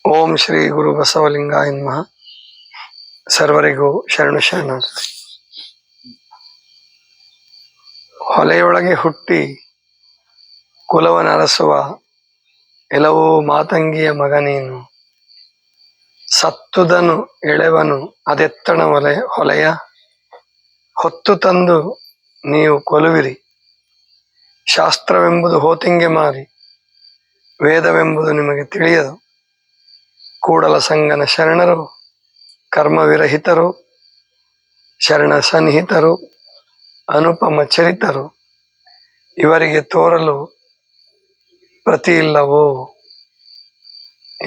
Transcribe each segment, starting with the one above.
ಓಂ ಶ್ರೀ ಗುರು ಬಸವಲಿಂಗಾಯ ನಮಃ. ಸರ್ವರಿಗೂ ಶರಣು ಶರಣಾರ್ಥಿ. ಹೊಲೆಯೊಳಗೆ ಹುಟ್ಟಿ ಕುಲವನರಸುವ ಎಲ್ಲವೂ ಮಾತಂಗಿಯ ಮಗ ನೀನು. ಸತ್ತುದನು ಎಳೆವನು ಅದೆತ್ತಣ ಹೊಲೆಯ ಹೊತ್ತು ತಂದು ನೀವು ಕೊಲುವಿರಿ. ಶಾಸ್ತ್ರವೆಂಬುದು ಹೋತಿಂಗೆ ಮಾರಿ ವೇದವೆಂಬುದು ನಿಮಗೆ ತಿಳಿಯದು. ಕೂಡಲ ಸಂಗನ ಶರಣರು ಕರ್ಮವಿರಹಿತರು ಶರಣ ಸನ್ನಿಹಿತರು ಅನುಪಮ ಚರಿತರು. ಇವರಿಗೆ ತೋರಲು ಪ್ರತಿ ಇಲ್ಲವೋ.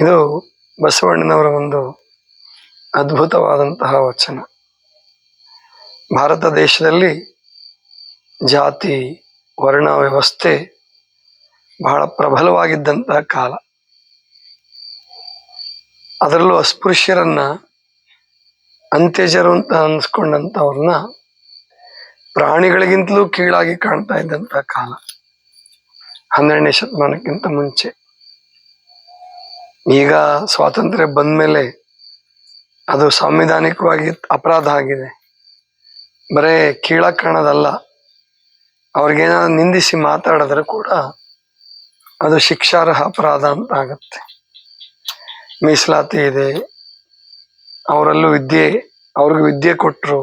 ಇದು ಬಸವಣ್ಣನವರ ಒಂದು ಅದ್ಭುತವಾದಂತಹ ವಚನ. ಭಾರತ ದೇಶದಲ್ಲಿ ಜಾತಿ ವರ್ಣ ವ್ಯವಸ್ಥೆ ಬಹಳ ಪ್ರಬಲವಾಗಿದ್ದಂತಹ ಕಾಲ. ಅದರಲ್ಲೂ ಅಸ್ಪೃಶ್ಯರನ್ನ ಅಂತ್ಯಜರು ಅಂತ ಅನ್ಸ್ಕೊಂಡಂಥವ್ರನ್ನ ಪ್ರಾಣಿಗಳಿಗಿಂತಲೂ ಕೀಳಾಗಿ ಕಾಣ್ತಾ ಇದ್ದಂತಹ ಕಾಲ 12ನೇ ಶತಮಾನಕ್ಕಿಂತ ಮುಂಚೆ. ಈಗ ಸ್ವಾತಂತ್ರ್ಯ ಬಂದ್ಮೇಲೆ ಅದು ಸಾಂವಿಧಾನಿಕವಾಗಿ ಅಪರಾಧ ಆಗಿದೆ. ಬರೇ ಕೀಳಾಗಿ ಕಾಣೋದಲ್ಲ, ಅವ್ರಿಗೇನಾದ್ರು ನಿಂದಿಸಿ ಮಾತಾಡಿದ್ರೆ ಕೂಡ ಅದು ಶಿಕ್ಷಾರ್ಹ ಅಪರಾಧ ಅಂತ ಆಗತ್ತೆ. ಮೀಸಲಾತಿ ಇದೆ, ಅವರಲ್ಲೂ ಅವ್ರಿಗೆ ವಿದ್ಯೆ ಕೊಟ್ಟರು,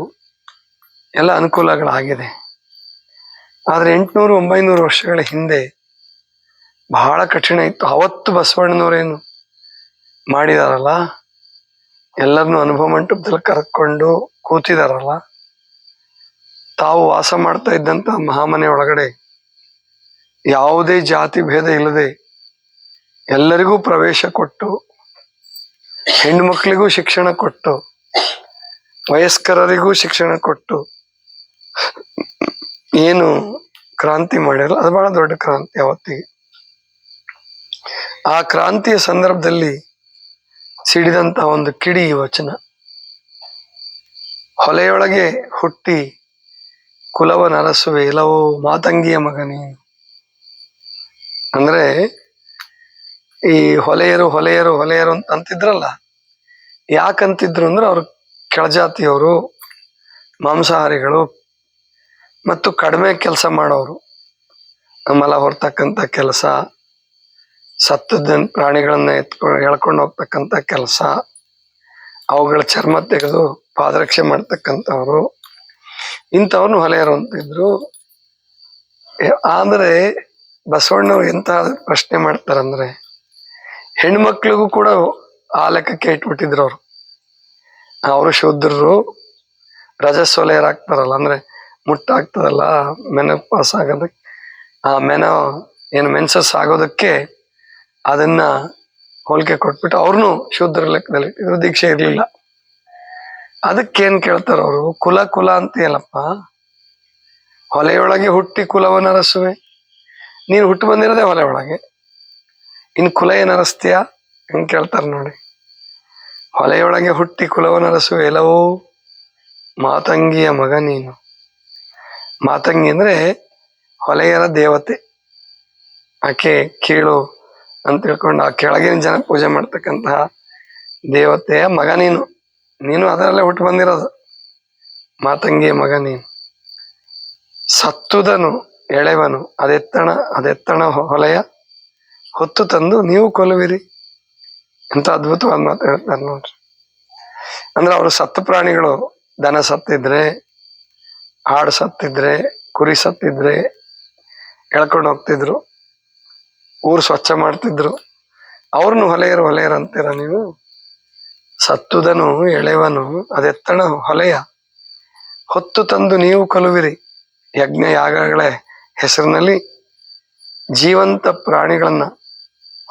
ಎಲ್ಲ ಅನುಕೂಲಗಳಾಗಿದೆ. ಆದ್ರೆ 800-900 ವರ್ಷಗಳ ಹಿಂದೆ ಬಹಳ ಕಠಿಣ ಇತ್ತು. ಅವತ್ತು ಬಸವಣ್ಣನವರೇನು ಮಾಡಿದಾರಲ್ಲ, ಎಲ್ಲರನ್ನು ಅನುಭವ ಮಂಟಪದಲ್ಲಿ ಕರ್ಕೊಂಡು ಕೂತಿದಾರಲ್ಲ, ತಾವು ವಾಸ ಮಾಡ್ತಾ ಇದ್ದಂತ ಮಹಾಮನೆ ಒಳಗಡೆ ಯಾವುದೇ ಜಾತಿ ಭೇದ ಇಲ್ಲದೆ ಎಲ್ಲರಿಗೂ ಪ್ರವೇಶ ಕೊಟ್ಟು, ಹೆಣ್ಣು ಮಕ್ಕಳಿಗೂ ಶಿಕ್ಷಣ ಕೊಟ್ಟು, ವಯಸ್ಕರರಿಗೂ ಶಿಕ್ಷಣ ಕೊಟ್ಟು ಏನು ಕ್ರಾಂತಿ ಮಾಡಿರಲ್ಲ, ಅದು ಬಹಳ ದೊಡ್ಡ ಕ್ರಾಂತಿ ಅವತ್ತಿಗೆ. ಆ ಕ್ರಾಂತಿಯ ಸಂದರ್ಭದಲ್ಲಿ ಸಿಡಿದಂತ ಒಂದು ಕಿಡಿ ವಚನ. ಹೊಲೆಯೊಳಗೆ ಹುಟ್ಟಿ ಕುಲವನರಸುವೆ ಎಲ್ಲವೋ ಮಾತಂಗಿಯ ಮಗನೇ. ಅಂದ್ರೆ ಈ ಹೊಲೆಯರು ಹೊಲೆಯರು ಹೊಲೆಯರು ಅಂತ ಅಂತಿದ್ರಲ್ಲ, ಯಾಕಂತಿದ್ರು ಅಂದ್ರೆ ಅವ್ರು ಕೆಳಜಾತಿಯವರು, ಮಾಂಸಾಹಾರಿಗಳು ಮತ್ತು ಕಡಿಮೆ ಕೆಲಸ ಮಾಡೋರು. ಮಲ ಹೊರ್ತಕ್ಕಂಥ ಕೆಲಸ, ಸತ್ತದ ಪ್ರಾಣಿಗಳನ್ನ ಎಳ್ಕೊಂಡು ಹೋಗ್ತಕ್ಕಂಥ ಕೆಲಸ, ಅವುಗಳ ಚರ್ಮ ತೆಗೆದು ಪಾದರಕ್ಷೆ ಮಾಡ್ತಕ್ಕಂಥವ್ರು, ಇಂಥವ್ರನ್ನು ಹೊಲೆಯರು ಅಂತಿದ್ರು. ಆದ್ರೆ ಬಸವಣ್ಣವ್ರು ಎಂತ ಪ್ರಶ್ನೆ ಮಾಡ್ತಾರಂದ್ರೆ, ಹೆಣ್ಮಕ್ಳಿಗೂ ಕೂಡ ಆ ಲೆಕ್ಕಕ್ಕೆ ಇಟ್ಬಿಟ್ಟಿದ್ರು ಅವರು. ಅವರು ಶೂದ್ರರು, ರಜಸ್ವಲೆಯರಾಗ್ತಾರಲ್ಲ, ಅಂದ್ರೆ ಮುಟ್ಟಾಗ್ತದಲ್ಲ, ಮೆನೋಪಾಸ್ ಆಗೋದಕ್ಕೆ, ಆ ಮೆನ್ಸಸ್ ಆಗೋದಕ್ಕೆ ಅದನ್ನ ಹೋಲಿಕೆ ಕೊಟ್ಬಿಟ್ಟು ಅವ್ರನ್ನು ಶೂದ್ರ ಲೆಕ್ಕದಲ್ಲಿ ಇಟ್ಟಿದ್ರು. ದೀಕ್ಷೆ ಇರ್ಲಿಲ್ಲ. ಅದಕ್ಕೇನ್ ಕೇಳ್ತಾರ ಅವರು, ಕುಲ ಕುಲ ಅಂತೀಯಲ್ಲಪ್ಪ, ಹೊಲೆಯೊಳಗೆ ಹುಟ್ಟಿ ಕುಲವನ್ನರಸುವೆ. ನೀನು ಹುಟ್ಟು ಬಂದಿರೋದೇ ಹೊಲೆ ಒಳಗೆ, ಇನ್ ಕುಲ ಏನರಸ್ತೀಯ ಹೆಂಗ್ ಕೇಳ್ತಾರ ನೋಡಿ. ಹೊಲೆಯೊಳಗೆ ಹುಟ್ಟಿ ಕುಲವನ್ನರಸುವೆ ಎಲ್ಲವೋ ಮಾತಂಗಿಯ ಮಗ ನೀನು. ಮಾತಂಗಿ ಅಂದ್ರೆ ಹೊಲೆಯರ ದೇವತೆ. ಆಕೆ ಕೀಳು ಅಂತ ತಿಳ್ಕೊಂಡು ಆ ಕೆಳಗಿನ ಜನ ಪೂಜೆ ಮಾಡ್ತಕ್ಕಂತಹ ದೇವತೆಯ ಮಗ ನೀನು. ನೀನು ಅದರಲ್ಲೇ ಹುಟ್ಟು ಬಂದಿರೋದು, ಮಾತಂಗಿಯ ಮಗ ನೀನು. ಸತ್ತುದನು ಎಳೆವನು ಅದೆತ್ತಣ ಹೊಲೆಯ ಹೊತ್ತು ತಂದು ನೀವು ಕೊಲುವಿರಿ. ಎಂತ ಅದ್ಭುತವಾದ ಮಾತು ಹೇಳ್ತಾರೆ ನೋಡ್ರಿ. ಅಂದ್ರೆ ಅವರು ಸತ್ತು ಪ್ರಾಣಿಗಳು, ದನ ಸತ್ತಿದ್ರೆ, ಆಡು ಸತ್ತಿದ್ರೆ, ಕುರಿ ಸತ್ತಿದ್ರೆ ಎಳ್ಕೊಂಡು ಹೋಗ್ತಿದ್ರು, ಊರು ಸ್ವಚ್ಛ ಮಾಡ್ತಿದ್ರು. ಅವ್ರನ್ನು ಹೊಲೆಯರು ಹೊಲೆಯರು ಅಂತೀರ ನೀವು. ಸತ್ತುದನು ಎಳೆವನು ಅದೆತ್ತಣ ಹೊಲೆಯ ಹೊತ್ತು ತಂದು ನೀವು ಕೊಲುವಿರಿ. ಯಜ್ಞ ಯಾಗಗಳ ಹೆಸರಿನಲ್ಲಿ ಜೀವಂತ ಪ್ರಾಣಿಗಳನ್ನ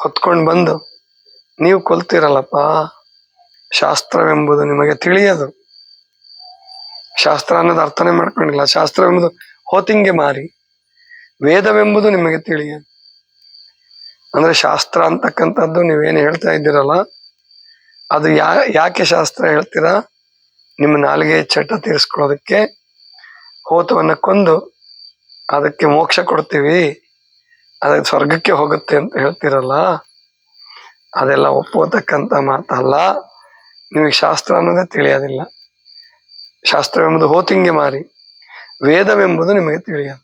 ಹೊತ್ಕೊಂಡು ಬಂದು ನೀವು ಕೊಲ್ತಿರಲ್ಲಪ್ಪ. ಶಾಸ್ತ್ರವೆಂಬುದು ನಿಮಗೆ ತಿಳಿಯದು. ಶಾಸ್ತ್ರ ಅನ್ನೋದು ಅರ್ಥನೇ ಮಾಡ್ಕೊಂಡಿಲ್ಲ. ಶಾಸ್ತ್ರವೆಂಬುದು ಹೋತಿಂಗೆ ಮಾರಿ ವೇದವೆಂಬುದು ನಿಮಗೆ ತಿಳಿಯದು. ಅಂದ್ರೆ ಶಾಸ್ತ್ರ ಅಂತಕ್ಕಂಥದ್ದು ನೀವೇನು ಹೇಳ್ತಾ ಇದ್ದೀರಲ್ಲ, ಅದು ಯಾಕೆ ಶಾಸ್ತ್ರ ಹೇಳ್ತೀರಾ? ನಿಮ್ಮ ನಾಲಿಗೆ ಚಟ ತೀರಿಸ್ಕೊಳ್ಳೋದಕ್ಕೆ, ಹೋತವನ್ನ ಕೊಂದು ಅದಕ್ಕೆ ಮೋಕ್ಷ ಕೊಡ್ತೀವಿ, ಅದಕ್ಕೆ ಸ್ವರ್ಗಕ್ಕೆ ಹೋಗುತ್ತೆ ಅಂತ ಹೇಳ್ತೀರಲ್ಲ, ಅದೆಲ್ಲ ಒಪ್ಪೋತಕ್ಕಂಥ ಮಾತಲ್ಲ. ನಿಮಗೆ ಶಾಸ್ತ್ರ ಅನ್ನೋದೇ ತಿಳಿಯೋದಿಲ್ಲ. ಶಾಸ್ತ್ರವೆಂಬುದು ಹೋತಿಂಗೆ ಮಾರಿ, ವೇದವೆಂಬುದು ನಿಮಗೆ ತಿಳಿಯದು.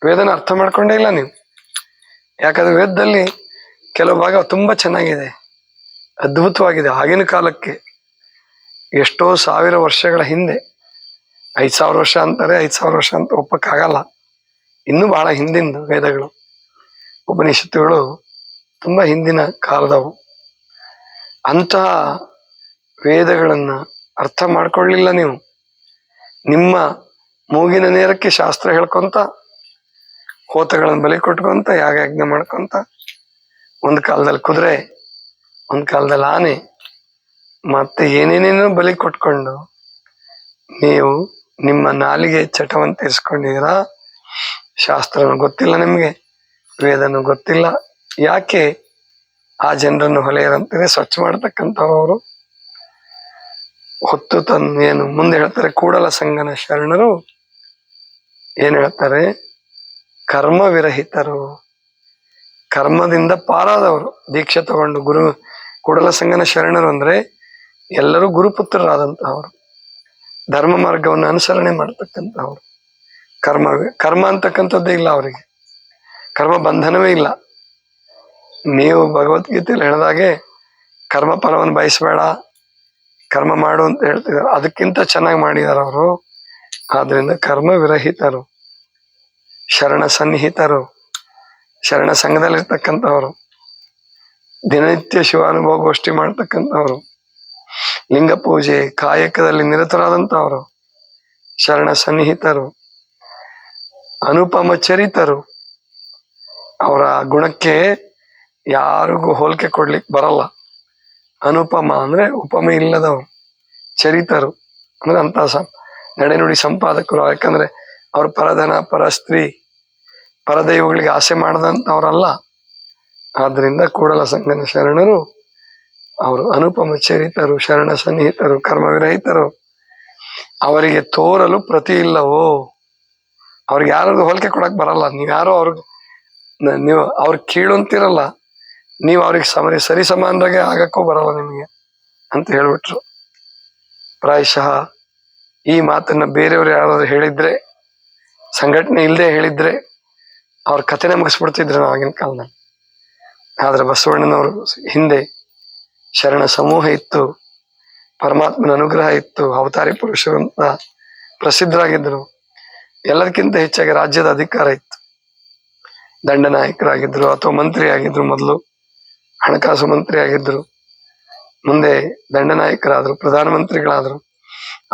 ವೇದನ ಅರ್ಥ ಮಾಡ್ಕೊಂಡೇ ಇಲ್ಲ ನೀವು. ಯಾಕಂದ್ರೆ ವೇದದಲ್ಲಿ ಕೆಲವು ಭಾಗ ತುಂಬಾ ಚೆನ್ನಾಗಿದೆ, ಅದ್ಭುತವಾಗಿದೆ. ಆಗಿನ ಕಾಲಕ್ಕೆ ಎಷ್ಟೋ ಸಾವಿರ ವರ್ಷಗಳ ಹಿಂದೆ, 5,000 ವರ್ಷ ಅಂತಾರೆ, 5,000 ವರ್ಷ ಅಂತ ಒಪ್ಪಕ್ಕಾಗಲ್ಲ. ಇನ್ನೂ ಬಹಳ ಹಿಂದಿನ ವೇದಗಳು, ಉಪನಿಷತ್ತುಗಳು ತುಂಬಾ ಹಿಂದಿನ ಕಾಲದವು. ಅಂತಹ ವೇದಗಳನ್ನ ಅರ್ಥ ಮಾಡ್ಕೊಳ್ಳಿಲ್ಲ ನೀವು. ನಿಮ್ಮ ಮೂಗಿನ ನೇರಕ್ಕೆ ಶಾಸ್ತ್ರ ಹೇಳ್ಕೊಂತ, ಹೋತಗಳನ್ನು ಬಲಿ ಕೊಟ್ಕೊಂತ, ಯಾಗ ಮಾಡ್ಕೊಂತ, ಒಂದು ಕಾಲದಲ್ಲಿ ಕುದುರೆ, ಒಂದು ಕಾಲದಲ್ಲಿ ಆನೆ, ಮತ್ತೆ ಏನೇನೇನೋ ಬಲಿ ಕೊಟ್ಕೊಂಡು ನೀವು ನಿಮ್ಮ ನಾಲಿಗೆ ಚಟವನ್ನು ತೀರಿಸ್ಕೊಂಡಿದ್ದೀರಾ. ಶಾಸ್ತ್ರನೂ ಗೊತ್ತಿಲ್ಲ ನಿಮ್ಗೆ, ವೇದನೂ ಗೊತ್ತಿಲ್ಲ. ಯಾಕೆ ಆ ಜನರನ್ನು ಹೊಲೆಯರಂತಾರೆ? ಸ್ವಚ್ಛ ಮಾಡತಕ್ಕಂಥವ್ರು ಹೊತ್ತು ಏನು ಮುಂದೆ ಹೇಳ್ತಾರೆ, ಕೂಡಲ ಸಂಗನ ಶರಣರು ಏನ್ ಹೇಳ್ತಾರೆ? ಕರ್ಮ ವಿರಹಿತರು, ಕರ್ಮದಿಂದ ಪಾರಾದವರು. ದೀಕ್ಷೆ ತಗೊಂಡು ಕೂಡಲ ಸಂಗನ ಶರಣರು ಅಂದ್ರೆ ಎಲ್ಲರೂ ಗುರುಪುತ್ರರಾದಂತಹವರು, ಧರ್ಮ ಮಾರ್ಗವನ್ನು ಅನುಸರಣೆ ಮಾಡ್ತಕ್ಕಂಥವ್ರು. ಕರ್ಮ ಅಂತಕ್ಕಂಥದ್ದೇ ಇಲ್ಲ ಅವರಿಗೆ, ಕರ್ಮ ಬಂಧನವೇ ಇಲ್ಲ. ನೀವು ಭಗವದ್ಗೀತೆಯಲ್ಲಿ ಹೇಳಿದಾಗೆ ಕರ್ಮ ಫಲವನ್ನು ಬಯಸಬೇಡ, ಕರ್ಮ ಮಾಡು ಅಂತ ಹೇಳ್ತಿದ್ದಾರೆ. ಅದಕ್ಕಿಂತ ಚೆನ್ನಾಗಿ ಮಾಡಿದಾರ ಅವರು. ಆದ್ರಿಂದ ಕರ್ಮ ವಿರಹಿತರು, ಶರಣ ಸನ್ನಿಹಿತರು, ಶರಣ ಸಂಘದಲ್ಲಿರ್ತಕ್ಕಂಥವ್ರು, ದಿನನಿತ್ಯ ಶಿವಾನುಭವ ಗೋಷ್ಠಿ ಮಾಡ್ತಕ್ಕಂಥವ್ರು, ಲಿಂಗ ಪೂಜೆ ಕಾಯಕದಲ್ಲಿ ನಿರತರಾದಂಥವ್ರು, ಶರಣ ಸನ್ನಿಹಿತರು, ಅನುಪಮ ಚರಿತರು. ಅವರ ಗುಣಕ್ಕೆ ಯಾರಿಗೂ ಹೋಲಿಕೆ ಕೊಡ್ಲಿಕ್ಕೆ ಬರಲ್ಲ. ಅನುಪಮ ಅಂದ್ರೆ ಉಪಮೆ ಇಲ್ಲದವರು. ಚರಿತರು ಅಂದ್ರೆ ಅಂತ ನಡೆನುಡಿ ಸಂಪಾದಕರು. ಯಾಕಂದ್ರೆ ಅವ್ರ ಪರಧನ, ಪರ ಸ್ತ್ರೀ, ಪರದೈವಗಳಿಗೆ ಆಸೆ ಮಾಡದಂತವ್ರಲ್ಲ. ಆದ್ರಿಂದ ಕೂಡಲ ಸಂಗನ ಶರಣರು ಅವರು ಅನುಪಮ ಚರಿತರು, ಶರಣ ಸನ್ನಿಹಿತರು, ಕರ್ಮ ವಿರಹಿತರು. ಅವರಿಗೆ ತೋರಲು ಪ್ರತಿ ಇಲ್ಲವೋ. ಅವ್ರಿಗೆ ಯಾರಿಗೂ ಹೋಲಿಕೆ ಕೊಡಕ್ ಬರಲ್ಲ. ನೀವ್ಯಾರೋ ನೀವು ಅವ್ರಿಗೆ ಕೀಳು ಅಂತಿರಲ್ಲ, ನೀವು ಅವ್ರಿಗೆ ಸರಿ ಸಮಾನರಾಗೆ ಆಗಕ್ಕೂ ಬರಲ್ಲ ನಿಮಗೆ ಅಂತ ಹೇಳ್ಬಿಟ್ರು. ಪ್ರಾಯಶಃ ಈ ಮಾತನ್ನ ಬೇರೆಯವ್ರು ಯಾರಾದ್ರೂ ಹೇಳಿದ್ರೆ, ಸಂಘಟನೆ ಇಲ್ಲದೆ ಹೇಳಿದ್ರೆ, ಅವ್ರ ಕಥೆನೇ ಮುಗಿಸ್ಬಿಡ್ತಿದ್ರು ನಾವು ಆಗಿನ ಕಾಲದಲ್ಲಿ. ಆದ್ರೆ ಬಸವಣ್ಣನವರು ಹಿಂದೆ ಶರಣ ಸಮೂಹ ಇತ್ತು, ಪರಮಾತ್ಮನ ಅನುಗ್ರಹ ಇತ್ತು, ಅವತಾರಿ ಪುರುಷರು ಅಂತ ಪ್ರಸಿದ್ಧರಾಗಿದ್ರು. ಎಲ್ಲದಕ್ಕಿಂತ ಹೆಚ್ಚಾಗಿ ರಾಜ್ಯದ ಅಧಿಕಾರ ಇತ್ತು. ದಂಡನಾಯಕರಾಗಿದ್ರು ಅಥವಾ ಮಂತ್ರಿ ಆಗಿದ್ರು. ಮೊದಲು ಹಣಕಾಸು ಮಂತ್ರಿ ಆಗಿದ್ರು, ಮುಂದೆ ದಂಡನಾಯಕರಾದ್ರು, ಪ್ರಧಾನಮಂತ್ರಿಗಳಾದ್ರು.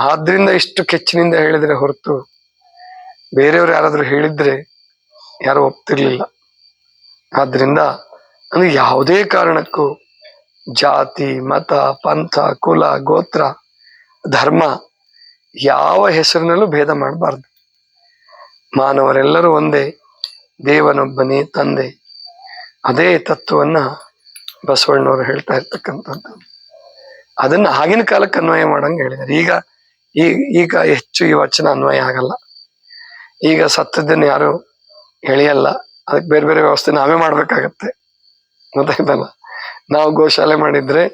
ಆದ್ರಿಂದ ಇಷ್ಟು ಕೆಚ್ಚಿನಿಂದ ಹೇಳಿದ್ರೆ ಹೊರತು ಬೇರೆಯವ್ರು ಯಾರಾದ್ರೂ ಹೇಳಿದ್ರೆ ಯಾರು ಒಪ್ತಿರ್ಲಿಲ್ಲ. ಆದ್ರಿಂದ ಅಂದ್ರೆ ಯಾವುದೇ ಕಾರಣಕ್ಕೂ ಜಾತಿ, ಮತ, ಪಂಥ, ಕುಲ, ಗೋತ್ರ, ಧರ್ಮ ಯಾವ ಹೆಸರಿನಲ್ಲೂ ಭೇದ ಮಾಡಬಾರ್ದು. ಮಾನವರೆಲ್ಲರೂ ಒಂದೇ, ದೇವನೊಬ್ಬನೇ ತಂದೆ. ಅದೇ ತತ್ವವನ್ನ ಬಸವಣ್ಣವರು ಹೇಳ್ತಾ ಇರ್ತಕ್ಕಂಥದ್ದು. ಅದನ್ನ ಆಗಿನ ಕಾಲಕ್ಕೆ ಅನ್ವಯ ಮಾಡಂಗೆ ಹೇಳಿದ್ದಾರೆ. ಈಗ ಹೆಚ್ಚು ಈ ವಚನ ಅನ್ವಯ ಆಗಲ್ಲ. ಈಗ ಸತ್ತದ್ದನ್ನು ಯಾರು ಎಳೆಯಲ್ಲ. ಅದಕ್ಕೆ ಬೇರೆ ಬೇರೆ ವ್ಯವಸ್ಥೆ ನಾವೇ ಮಾಡ್ಬೇಕಾಗತ್ತೆ. ಗೊತ್ತಾಯ್ತಲ್ಲ? ನಾವು ಗೋಶಾಲೆ ಮಾಡಿದ್ರೆ,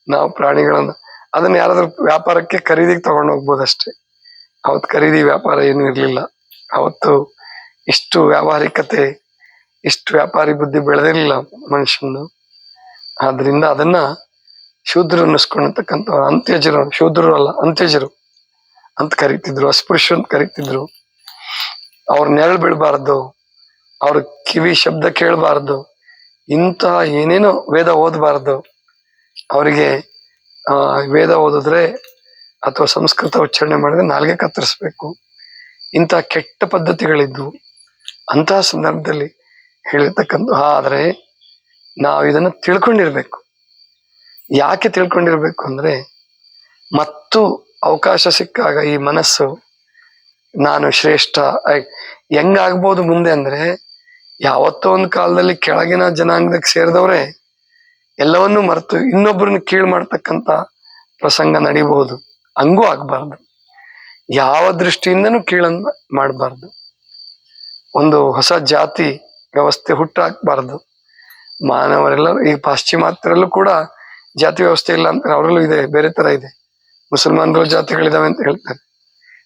ನಾವು ಪ್ರಾಣಿಗಳನ್ನ ಅದನ್ನ ಯಾರಾದ್ರೂ ವ್ಯಾಪಾರಕ್ಕೆ ಖರೀದಿಗೆ ತಗೊಂಡು ಹೋಗ್ಬೋದಷ್ಟೇ. ಅವತ್ತು ಖರೀದಿ ವ್ಯಾಪಾರ ಏನು ಇರ್ಲಿಲ್ಲ. ಅವತ್ತು ಇಷ್ಟು ವ್ಯಾವಹಾರಿಕತೆ, ಇಷ್ಟು ವ್ಯಾಪಾರಿ ಬುದ್ಧಿ ಬೆಳೆದಿರ್ಲಿಲ್ಲ ಮನುಷ್ಯನು. ಆದ್ರಿಂದ ಅದನ್ನ ಶೂದ್ರರು ಅನ್ನಿಸ್ಕೊಂಡಿರ್ತಕ್ಕಂಥವ್ರು, ಅಂತ್ಯಜರು, ಶೂದ್ರರು ಅಲ್ಲ ಅಂತ್ಯಜರು ಅಂತ ಕರಿತಿದ್ರು, ಅಸ್ಪೃಶ್ಯ ಅಂತ ಕರಿತಿದ್ರು. ಅವ್ರ ನೆರಳು ಬೀಳ್ಬಾರ್ದು, ಅವ್ರ ಕಿವಿ ಶಬ್ದ ಕೇಳಬಾರ್ದು, ಇಂತಹ ಏನೇನೋ ವೇದ ಓದಬಾರ್ದು. ಅವರಿಗೆ ವೇದ ಓದಿದ್ರೆ ಅಥವಾ ಸಂಸ್ಕೃತ ಉಚ್ಚಾರಣೆ ಮಾಡಿದ್ರೆ ನಾಲ್ಗೆ ಕತ್ತರಿಸ್ಬೇಕು. ಇಂತಹ ಕೆಟ್ಟ ಪದ್ಧತಿಗಳಿದ್ವು. ಅಂತಹ ಸಂದರ್ಭದಲ್ಲಿ ಹೇಳಿರ್ತಕ್ಕಂಥ. ಆದ್ರೆ ನಾವು ಇದನ್ನ ತಿಳ್ಕೊಂಡಿರ್ಬೇಕು. ಯಾಕೆ ತಿಳ್ಕೊಂಡಿರ್ಬೇಕು ಅಂದ್ರೆ, ಮತ್ತು ಅವಕಾಶ ಸಿಕ್ಕಾಗ ಈ ಮನಸ್ಸು ನಾನು ಶ್ರೇಷ್ಠ ಹೆಂಗಾಗ್ಬೋದು ಮುಂದೆ ಅಂದ್ರೆ, ಯಾವತ್ತೋ ಒಂದು ಕಾಲದಲ್ಲಿ ಕೆಳಗಿನ ಜನಾಂಗಕ್ಕೆ ಸೇರಿದವ್ರೆ ಎಲ್ಲವನ್ನೂ ಮರೆತು ಇನ್ನೊಬ್ಬರನ್ನ ಕೀಳು ಮಾಡ್ತಕ್ಕಂಥ ಪ್ರಸಂಗ ನಡಿಬಹುದು. ಹಂಗೂ ಆಗ್ಬಾರ್ದು. ಯಾವ ದೃಷ್ಟಿಯಿಂದನೂ ಕೀಳನ್ನ ಮಾಡಬಾರ್ದು. ಒಂದು ಹೊಸ ಜಾತಿ ವ್ಯವಸ್ಥೆ ಹುಟ್ಟಾಕ್ಬಾರ್ದು. ಮಾನವರೆಲ್ಲರೂ ಈ ಪಾಶ್ಚಿಮಾತ್ಯರಲ್ಲೂ ಕೂಡ ಜಾತಿ ವ್ಯವಸ್ಥೆ ಇಲ್ಲ ಅಂತ, ಅವರಲ್ಲೂ ಇದೆ, ಬೇರೆ ತರ ಇದೆ. ಮುಸಲ್ಮಾನರಲ್ಲೂ ಜಾತಿಗಳಿದಾವೆ ಅಂತ ಹೇಳ್ತಾರೆ,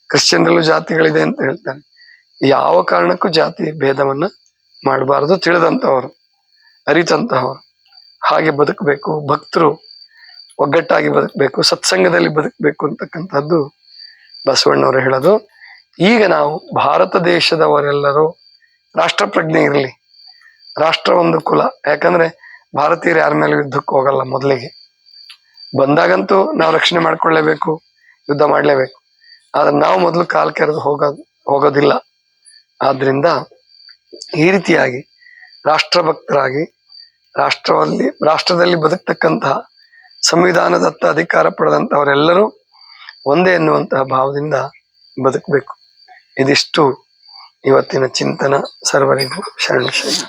ಕ್ರಿಶ್ಚಿಯನ್ರಲ್ಲೂ ಜಾತಿಗಳಿದೆ ಅಂತ ಹೇಳ್ತಾರೆ. ಯಾವ ಕಾರಣಕ್ಕೂ ಜಾತಿ ಭೇದವನ್ನ ಮಾಡಬಾರದು, ತಿಳಿದಂತಹವರು, ಅರಿತಂತಹವರು ಹಾಗೆ ಬದುಕಬೇಕು. ಭಕ್ತರು ಒಗ್ಗಟ್ಟಾಗಿ ಬದುಕಬೇಕು, ಸತ್ಸಂಗದಲ್ಲಿ ಬದುಕಬೇಕು ಅಂತಕ್ಕಂಥದ್ದು ಬಸವಣ್ಣವರು ಹೇಳೋದು. ಈಗ ನಾವು ಭಾರತ ದೇಶದವರೆಲ್ಲರೂ ರಾಷ್ಟ್ರಪ್ರಜ್ಞೆ ಇರಲಿ, ರಾಷ್ಟ್ರ ಒಂದು ಕುಲ. ಯಾಕಂದ್ರೆ ಭಾರತೀಯರು ಯಾರ ಮೇಲೆ ಯುದ್ಧಕ್ಕೆ ಹೋಗಲ್ಲ, ಮೊದಲಿಗೆ ಬಂದಾಗಂತೂ ನಾವು ರಕ್ಷಣೆ ಮಾಡ್ಕೊಳ್ಳೇಬೇಕು, ಯುದ್ಧ ಮಾಡ್ಲೇಬೇಕು. ಆದ್ರೆ ನಾವು ಮೊದಲು ಕಾಲ್ ಕೆರೆದು ಹೋಗೋದಿಲ್ಲ. ಆದ್ರಿಂದ ಈ ರೀತಿಯಾಗಿ ರಾಷ್ಟ್ರಭಕ್ತರಾಗಿ ರಾಷ್ಟ್ರದಲ್ಲಿ ಬದುಕ್ತಕ್ಕಂತಹ ಸಂವಿಧಾನದತ್ತ ಅಧಿಕಾರ ಪಡೆದಂತವರೆಲ್ಲರೂ ಒಂದೇ ಎನ್ನುವಂತಹ ಭಾವದಿಂದ ಬದುಕಬೇಕು. ಇದಿಷ್ಟು ಇವತ್ತಿನ ಚಿಂತನ. ಸರ್ವರಿಗೂ ಶರಣ ಶರಣ.